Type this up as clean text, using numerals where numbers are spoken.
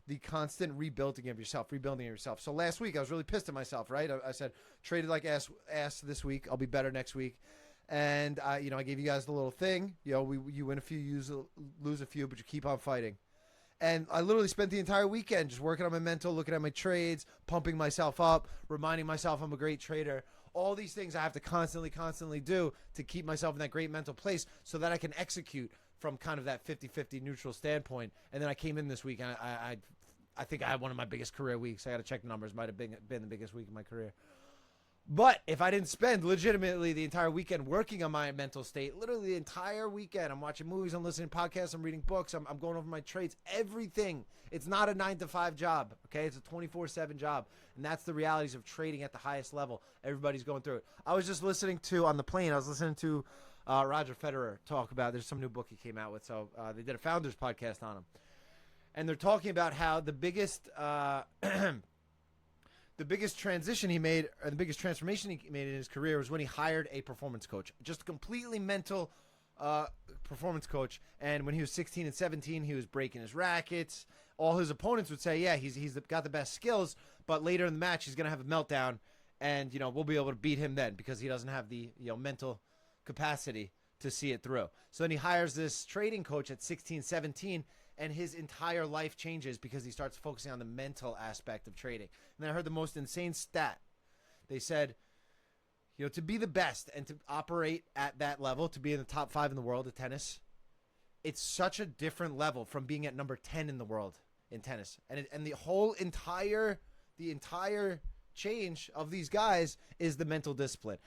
the constant rebuilding of yourself. So last week I was really pissed at myself, right? I said, traded like ass this week. I'll be better next week. And, I gave you guys the little thing. You win a few, you lose a few, but you keep on fighting. And I literally spent the entire weekend just working on my mental, looking at my trades, pumping myself up, reminding myself I'm a great trader. All these things I have to constantly do to keep myself in that great mental place so that I can execute from kind of that 50-50 neutral standpoint. And then I came in this week, and I think I had one of my biggest career weeks. I got to check the numbers. Might have been the biggest week of my career. But if I didn't spend legitimately the entire weekend working on my mental state, literally the entire weekend, I'm watching movies, I'm listening to podcasts, I'm reading books, I'm going over my trades, everything. It's not a 9-to-5 job, okay? It's a 24/7 job. And that's the realities of trading at the highest level. Everybody's going through it. I was just listening to, on the plane, I was listening to Roger Federer talk about, there's some new book he came out with, so they did a Founders podcast on him. And they're talking about how the biggest... the biggest transition he made, or the biggest transformation he made in his career, was when he hired a performance coach. Just a completely mental performance coach. And when he was 16 and 17, he was breaking his rackets. All his opponents would say, yeah, he's got the best skills, but later in the match, he's going to have a meltdown, and, we'll be able to beat him then because he doesn't have the, mental capacity to see it through. So then he hires this trading coach at 16, 17, and his entire life changes because he starts focusing on the mental aspect of trading. And then I heard the most insane stat. They said, to be the best and to operate at that level, to be in the top 5 in the world of tennis, it's such a different level from being at number 10 in the world in tennis. And the whole entire change of these guys is the mental discipline.